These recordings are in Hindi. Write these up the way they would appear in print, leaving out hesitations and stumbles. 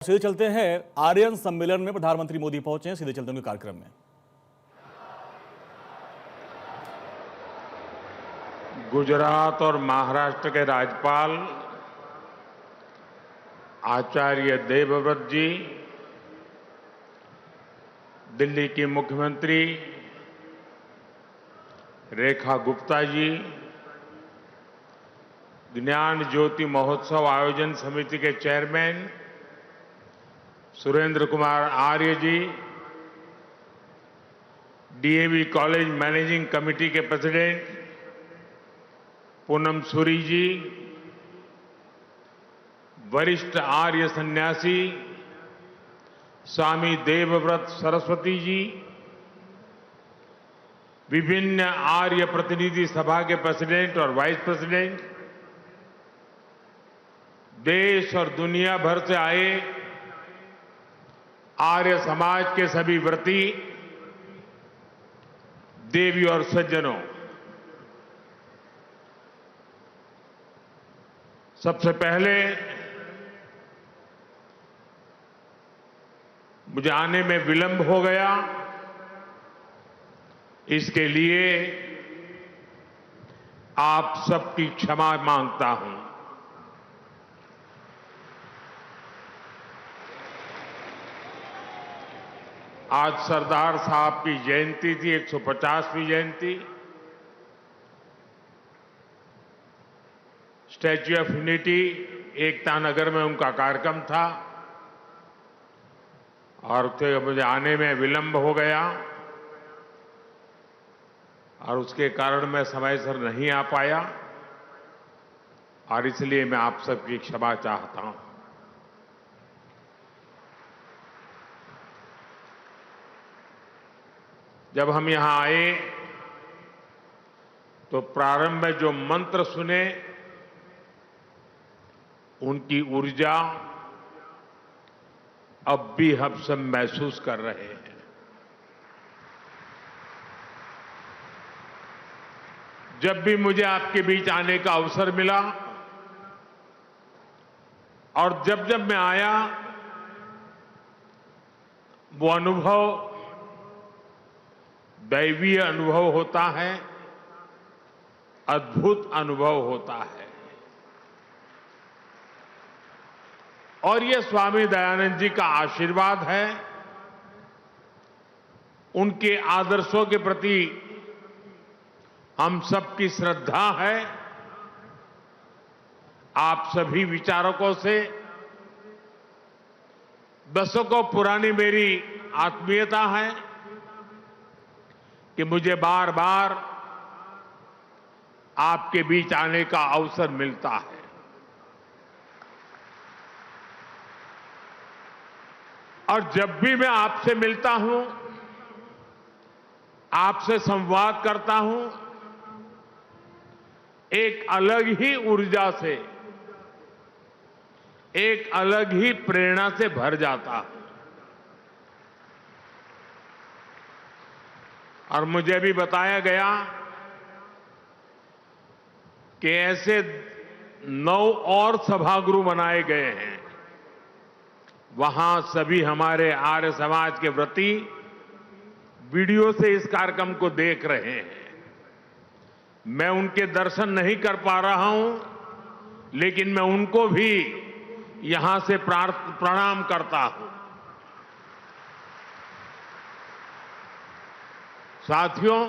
सीधे चलते हैं आर्यन सम्मेलन में। प्रधानमंत्री मोदी पहुंचे हैं, सीधे चलते हैं उनके कार्यक्रम में। गुजरात और महाराष्ट्र के राज्यपाल आचार्य देवव्रत जी, दिल्ली की मुख्यमंत्री रेखा गुप्ता जी, ज्ञान ज्योति महोत्सव आयोजन समिति के चेयरमैन सुरेंद्र कुमार आर्य जी, डीएवी कॉलेज मैनेजिंग कमेटी के प्रेसिडेंट पूनम सूरी जी, वरिष्ठ आर्य सन्यासी स्वामी देवव्रत सरस्वती जी, विभिन्न आर्य प्रतिनिधि सभा के प्रेसिडेंट और वाइस प्रेसिडेंट, देश और दुनिया भर से आए आर्य समाज के सभी व्रती, देवी और सज्जनों, सबसे पहले मुझे आने में विलंब हो गया, इसके लिए आप सबकी क्षमा मांगता हूं। आज सरदार साहब की जयंती थी, 150वीं जयंती। Statue of unity Ekta Nagar में उनका कार्यक्रम था और मुझे आने में विलंब हो गया और उसके कारण मैं समय से नहीं आ पाया और इसलिए मैं आप सबकी क्षमा चाहता हूं। जब हम यहां आए तो प्रारंभ में जो मंत्र सुने, उनकी ऊर्जा अब भी हम सब महसूस कर रहे हैं। जब भी मुझे आपके बीच आने का अवसर मिला और जब जब मैं आया, वो अनुभव दैवीय अनुभव होता है, अद्भुत अनुभव होता है। और ये स्वामी दयानंद जी का आशीर्वाद है, उनके आदर्शों के प्रति हम सबकी श्रद्धा है। आप सभी विचारकों से दशकों पुरानी मेरी आत्मीयता है कि मुझे बार बार आपके बीच आने का अवसर मिलता है। और जब भी मैं आपसे मिलता हूं, आपसे संवाद करता हूं, एक अलग ही ऊर्जा से, एक अलग ही प्रेरणा से भर जाता हूं। और मुझे भी बताया गया कि ऐसे 9 और सभागृह बनाए गए हैं, वहां सभी हमारे आर्य समाज के व्रती वीडियो से इस कार्यक्रम को देख रहे हैं। मैं उनके दर्शन नहीं कर पा रहा हूं, लेकिन मैं उनको भी यहां से प्रणाम करता हूं। साथियों,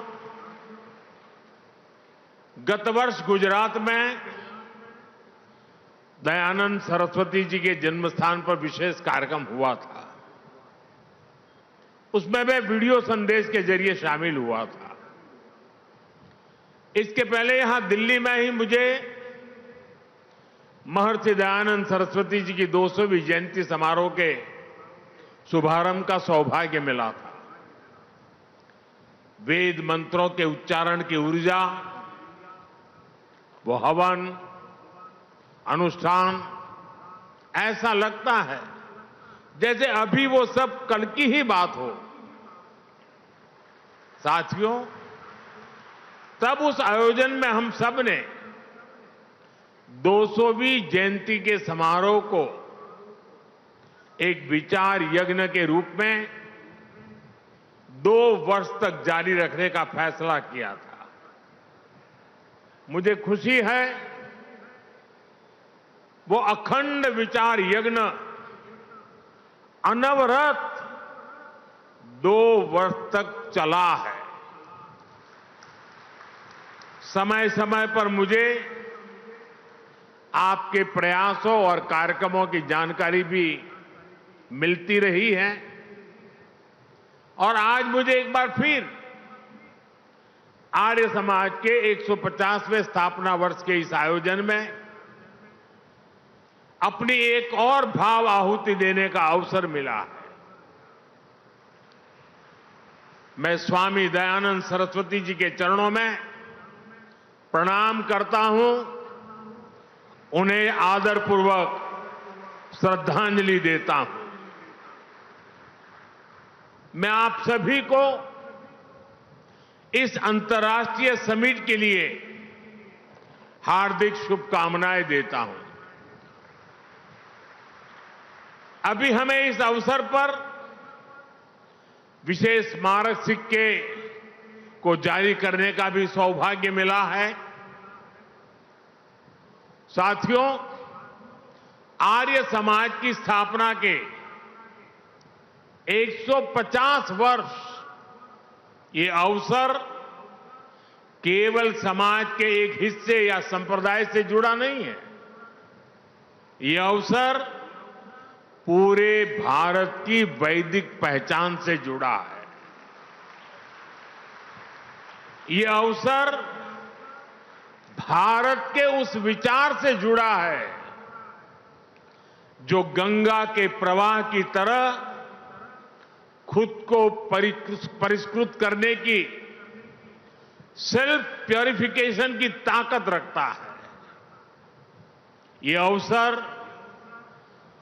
गत वर्ष गुजरात में दयानंद सरस्वती जी के जन्म स्थान पर विशेष कार्यक्रम हुआ था। उसमें मैं वीडियो संदेश के जरिए शामिल हुआ था। इसके पहले यहां दिल्ली में ही मुझे महर्षि दयानंद सरस्वती जी की 200वीं जयंती समारोह के शुभारंभ का सौभाग्य मिला था। वेद मंत्रों के उच्चारण की ऊर्जा, वो हवन, अनुष्ठान, ऐसा लगता है जैसे अभी वो सब कल की ही बात हो। साथियों, तब उस आयोजन में हम सब ने 200वीं जयंती के समारोह को एक विचार यज्ञ के रूप में 2 वर्ष तक जारी रखने का फैसला किया था। मुझे खुशी है वो अखंड विचार यज्ञ अनवरत 2 वर्ष तक चला है। समय समय पर मुझे आपके प्रयासों और कार्यक्रमों की जानकारी भी मिलती रही है और आज मुझे एक बार फिर आर्य समाज के 150वें स्थापना वर्ष के इस आयोजन में अपनी एक और भाव आहुति देने का अवसर मिला है। मैं स्वामी दयानंद सरस्वती जी के चरणों में प्रणाम करता हूं, उन्हें आदरपूर्वक श्रद्धांजलि देता हूं। मैं आप सभी को इस अंतर्राष्ट्रीय समिट के लिए हार्दिक शुभकामनाएं देता हूं। अभी हमें इस अवसर पर विशेष स्मारक सिक्के को जारी करने का भी सौभाग्य मिला है। साथियों, आर्य समाज की स्थापना के 150 वर्ष ये अवसर केवल समाज के एक हिस्से या संप्रदाय से जुड़ा नहीं है। ये अवसर पूरे भारत की वैदिक पहचान से जुड़ा है। ये अवसर भारत के उस विचार से जुड़ा है जो गंगा के प्रवाह की तरह खुद को परिष्कृत करने की, सेल्फ प्यूरिफिकेशन की ताकत रखता है। ये अवसर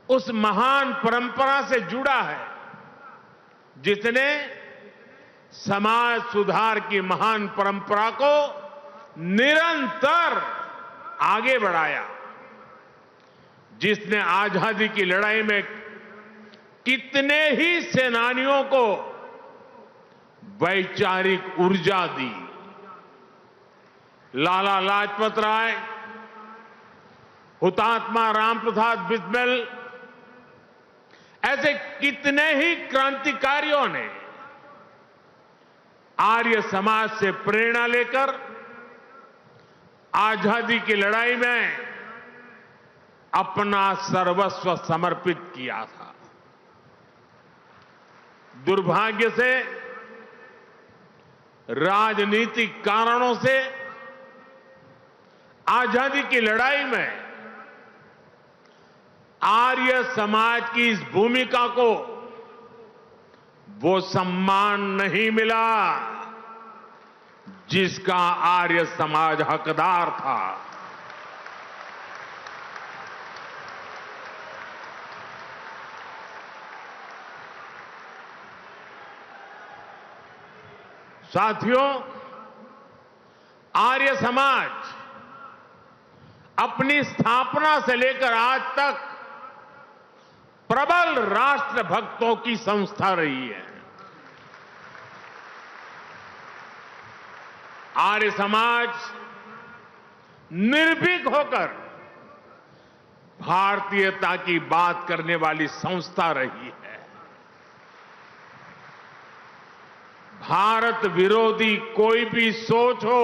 उस महान परंपरा से जुड़ा है जिसने समाज सुधार की महान परंपरा को निरंतर आगे बढ़ाया, जिसने आजादी की लड़ाई में कितने ही सेनानियों को वैचारिक ऊर्जा दी। लाला लाजपत राय, हुतात्मा राम प्रसाद बिस्मिल, ऐसे कितने ही क्रांतिकारियों ने आर्य समाज से प्रेरणा लेकर आजादी की लड़ाई में अपना सर्वस्व समर्पित किया था। दुर्भाग्य से राजनीतिक कारणों से आजादी की लड़ाई में आर्य समाज की इस भूमिका को वो सम्मान नहीं मिला जिसका आर्य समाज हकदार था। साथियों, आर्य समाज अपनी स्थापना से लेकर आज तक प्रबल राष्ट्र भक्तों की संस्था रही है। आर्य समाज निर्भीक होकर भारतीयता की बात करने वाली संस्था रही है। भारत विरोधी कोई भी सोच हो,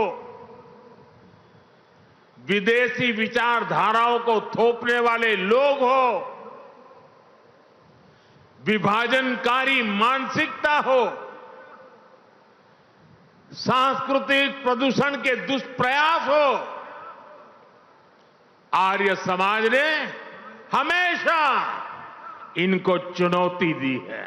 विदेशी विचारधाराओं को थोपने वाले लोग हो, विभाजनकारी मानसिकता हो, सांस्कृतिक प्रदूषण के दुष्प्रयास हो, आर्य समाज ने हमेशा इनको चुनौती दी है।